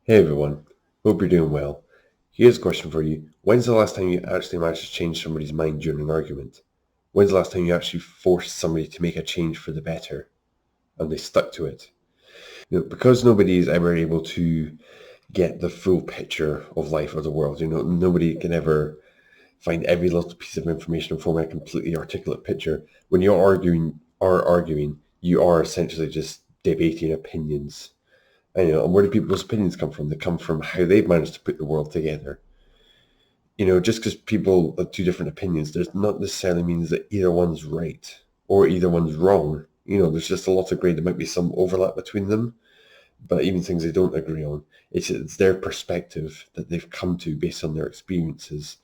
Hey everyone, hope you're doing well. Here's a question for you. When's the last time you actually managed to change somebody's mind during an argument? When's the last time you actually forced somebody to make a change for the better and they stuck to it? Because nobody is ever able to get the full picture of life or the world. Nobody can ever find every little piece of information and form a completely articulate picture. When you're arguing, you are essentially just debating opinions. And where do people's opinions come from? They come from how they've managed to put the world together. Just because people have two different opinions does not necessarily means that either one's right or either one's wrong. There's just a lot of grey. There might be some overlap between them, but even things they don't agree on. It's their perspective that they've come to based on their experiences.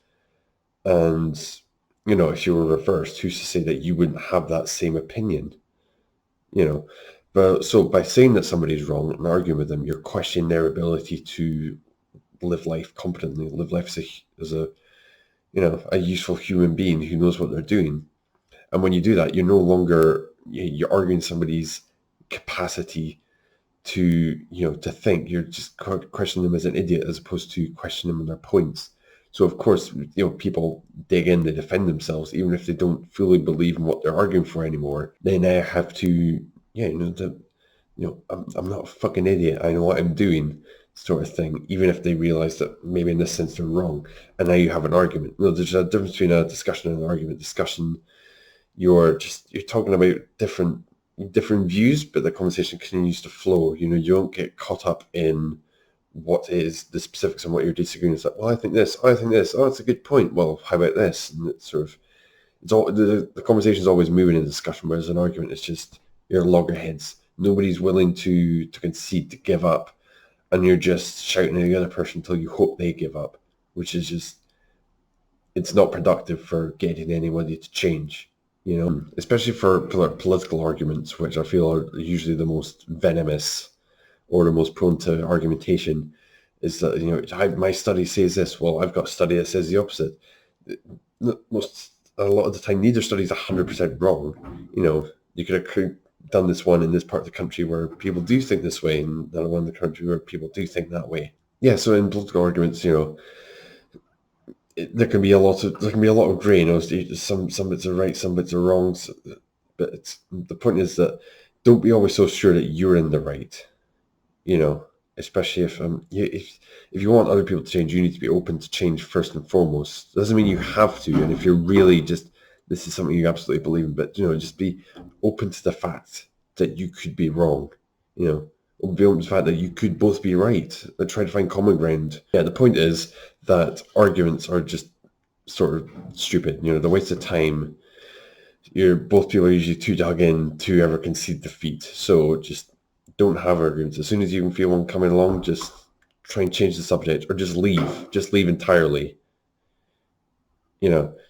And, if you were reversed, who's to say that you wouldn't have that same opinion? But so by saying that somebody's wrong and arguing with them, you're questioning their ability to live life competently, live life as a useful human being who knows what they're doing. And when you do that, you're arguing somebody's capacity to think. You're just questioning them as an idiot as opposed to questioning them on their points. So of course, people dig in, they defend themselves, even if they don't fully believe in what they're arguing for anymore. They now have to, I'm not a fucking idiot. I know what I'm doing, sort of thing. Even if they realize that maybe in this sense they're wrong, and now you have an argument. There's a difference between a discussion and an argument. Discussion, you're talking about different views, but the conversation continues to flow. You don't get caught up in what is the specifics on what you're disagreeing. It's like, well, I think this. Oh, it's a good point. Well, how about this? And it's sort of, the conversation is always moving in discussion, whereas an argument is just your loggerheads. Nobody's willing to concede, to give up, and you're just shouting at the other person until you hope they give up, which is just, it's not productive for getting anybody to change. Especially for political arguments, which I feel are usually the most venomous or the most prone to argumentation, is that, my study says this. Well, I've got a study that says the opposite. A lot of the time, neither study is 100% wrong. You could have done this one in this part of the country where people do think this way, and another one in the country where people do think that way. Yeah, so in political arguments, there can be a lot of grey. Some bits are right, some bits are wrong. But the point is that don't be always so sure that you're in the right. Especially if you want other people to change, you need to be open to change first and foremost. It doesn't mean you have to. And if you're really just, this is something you absolutely believe in, but just be open to the fact that you could be wrong. Be open to the fact that you could both be right. And try to find common ground. Yeah, the point is that arguments are just sort of stupid. They're a waste of time. Both people are usually too dug in to ever concede defeat. So just don't have arguments. As soon as you can feel one coming along, just try and change the subject, or just leave. Just leave entirely.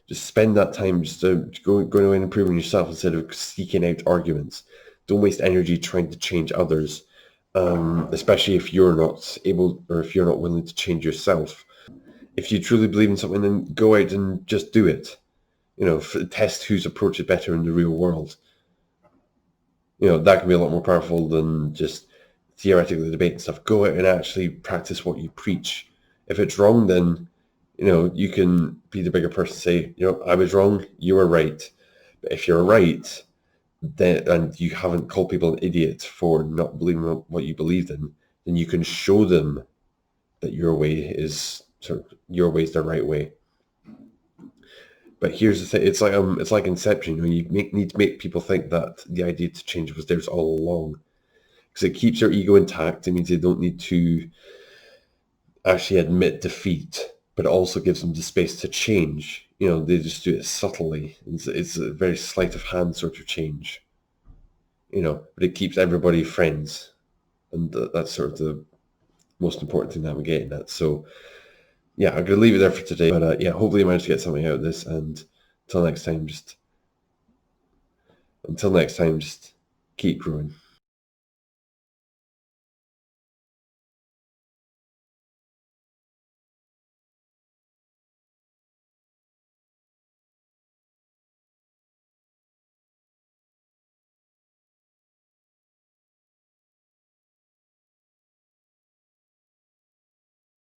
Just spend that time just going away and improving yourself instead of seeking out arguments. Don't waste energy trying to change others, especially if you're not able, or if you're not willing to change yourself. If you truly believe in something, then go out and just do it. Test whose approach is better in the real world. That can be a lot more powerful than just theoretically debating stuff. Go out and actually practice what you preach. If it's wrong, then, you can be the bigger person, say, I was wrong, you were right. But if you're right, then, and you haven't called people an idiot for not believing what you believed in, then you can show them that your way is the right way. But here's the thing: it's like Inception. You need to make people think that the idea to change was theirs all along, because it keeps their ego intact. It means they don't need to actually admit defeat, but it also gives them the space to change. They just do it subtly. It's a very sleight of hand sort of change. But it keeps everybody friends, and that's sort of the most important thing that I'm getting at. So. Yeah, I'm going to leave it there for today. But hopefully you managed to get something out of this. And until next time, just keep growing.